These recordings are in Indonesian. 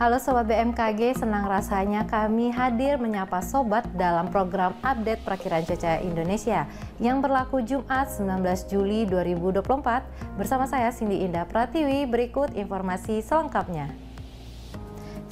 Halo Sobat BMKG, senang rasanya kami hadir menyapa Sobat dalam program update Perakiran Cuaca Indonesia yang berlaku Jumat 19 Juli 2024 bersama saya Cindy Indah Pratiwi. Berikut informasi selengkapnya.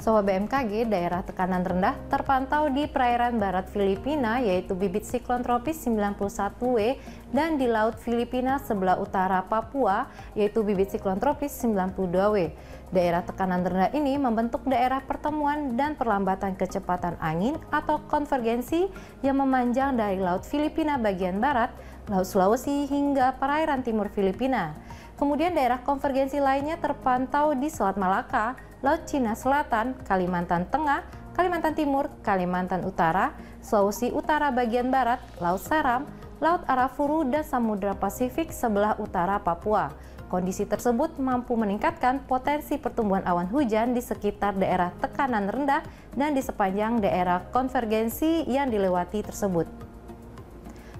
Sobat BMKG, daerah tekanan rendah terpantau di perairan barat Filipina yaitu bibit siklon tropis 91W dan di laut Filipina sebelah utara Papua yaitu bibit siklon tropis 92W. Daerah tekanan rendah ini membentuk daerah pertemuan dan perlambatan kecepatan angin atau konvergensi yang memanjang dari laut Filipina bagian barat, laut Sulawesi hingga perairan timur Filipina. Kemudian daerah konvergensi lainnya terpantau di Selat Malaka, Laut Cina Selatan, Kalimantan Tengah, Kalimantan Timur, Kalimantan Utara, Sulawesi Utara bagian barat, Laut Seram, Laut Arafuru, dan Samudra Pasifik sebelah utara Papua. Kondisi tersebut mampu meningkatkan potensi pertumbuhan awan hujan di sekitar daerah tekanan rendah dan di sepanjang daerah konvergensi yang dilewati tersebut.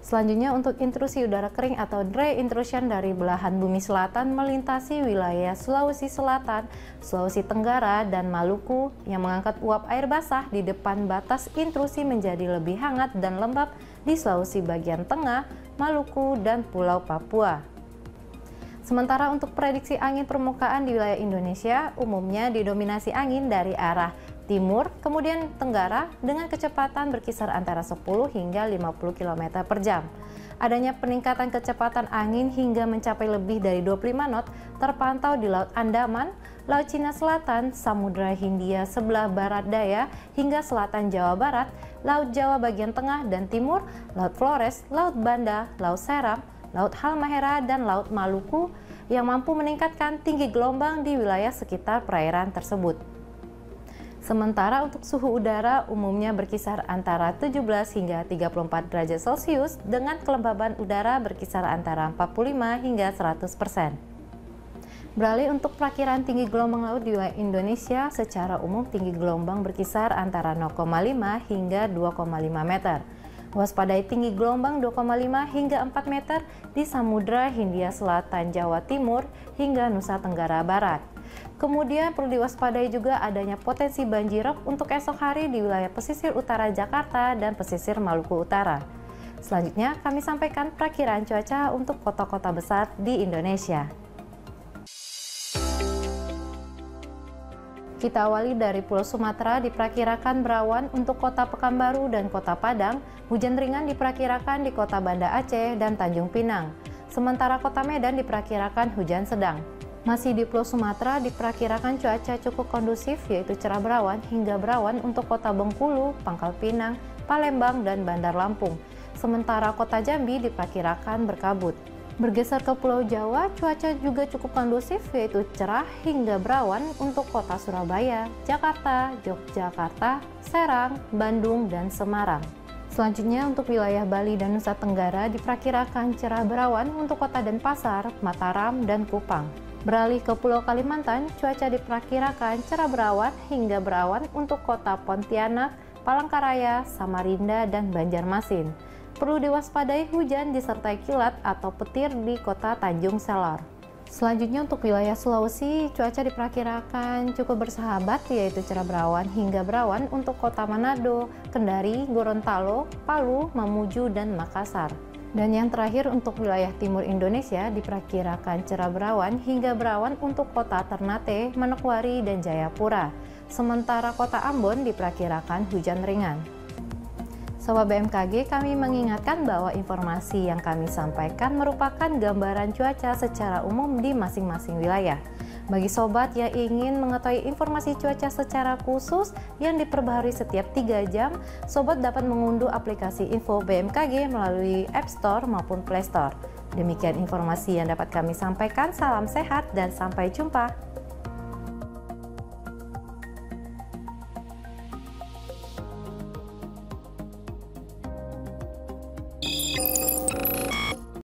Selanjutnya untuk intrusi udara kering atau dry intrusion dari belahan bumi selatan melintasi wilayah Sulawesi Selatan, Sulawesi Tenggara, dan Maluku yang mengangkat uap air basah di depan batas intrusi menjadi lebih hangat dan lembab di Sulawesi bagian tengah, Maluku, dan Pulau Papua. Sementara untuk prediksi angin permukaan di wilayah Indonesia umumnya didominasi angin dari arah timur, kemudian tenggara dengan kecepatan berkisar antara 10 hingga 50 km per jam. Adanya peningkatan kecepatan angin hingga mencapai lebih dari 25 knot terpantau di Laut Andaman, Laut Cina Selatan, Samudra Hindia sebelah barat daya hingga selatan Jawa Barat, Laut Jawa bagian tengah dan timur, Laut Flores, Laut Banda, Laut Seram, Laut Halmahera, dan Laut Maluku yang mampu meningkatkan tinggi gelombang di wilayah sekitar perairan tersebut. Sementara untuk suhu udara umumnya berkisar antara 17 hingga 34 derajat Celcius dengan kelembaban udara berkisar antara 45 hingga 100%. Beralih untuk perakiran tinggi gelombang laut di wilayah Indonesia, secara umum tinggi gelombang berkisar antara 0,5 hingga 2,5 meter. Waspadai tinggi gelombang 2,5 hingga 4 meter di Samudra Hindia Selatan, Jawa Timur hingga Nusa Tenggara Barat. Kemudian perlu diwaspadai juga adanya potensi banjirop untuk esok hari di wilayah pesisir utara Jakarta dan pesisir Maluku Utara. Selanjutnya kami sampaikan perakiran cuaca untuk kota-kota besar di Indonesia. Kita awali dari Pulau Sumatera, diperkirakan berawan untuk kota Pekanbaru dan kota Padang, hujan ringan diperkirakan di kota Banda Aceh dan Tanjung Pinang. Sementara kota Medan diperkirakan hujan sedang. Masih di Pulau Sumatera diperkirakan cuaca cukup kondusif yaitu cerah berawan hingga berawan untuk kota Bengkulu, Pangkal Pinang, Palembang, dan Bandar Lampung. Sementara kota Jambi diperkirakan berkabut. Bergeser ke Pulau Jawa, cuaca juga cukup kondusif yaitu cerah hingga berawan untuk kota Surabaya, Jakarta, Yogyakarta, Serang, Bandung, dan Semarang. Selanjutnya untuk wilayah Bali dan Nusa Tenggara diperkirakan cerah berawan untuk kota Denpasar, Mataram, dan Kupang. Beralih ke Pulau Kalimantan, cuaca diperkirakan cerah berawan hingga berawan untuk kota Pontianak, Palangkaraya, Samarinda, dan Banjarmasin. Perlu diwaspadai hujan disertai kilat atau petir di kota Tanjung Selor. Selanjutnya untuk wilayah Sulawesi, cuaca diperkirakan cukup bersahabat yaitu cerah berawan hingga berawan untuk kota Manado, Kendari, Gorontalo, Palu, Mamuju, dan Makassar. Dan yang terakhir untuk wilayah timur Indonesia diperkirakan cerah berawan hingga berawan untuk kota Ternate, Manokwari, dan Jayapura. Sementara kota Ambon diperkirakan hujan ringan. Sobat BMKG, kami mengingatkan bahwa informasi yang kami sampaikan merupakan gambaran cuaca secara umum di masing-masing wilayah. Bagi sobat yang ingin mengetahui informasi cuaca secara khusus yang diperbaharui setiap 3 jam, sobat dapat mengunduh aplikasi Info BMKG melalui App Store maupun Play Store. Demikian informasi yang dapat kami sampaikan. Salam sehat dan sampai jumpa.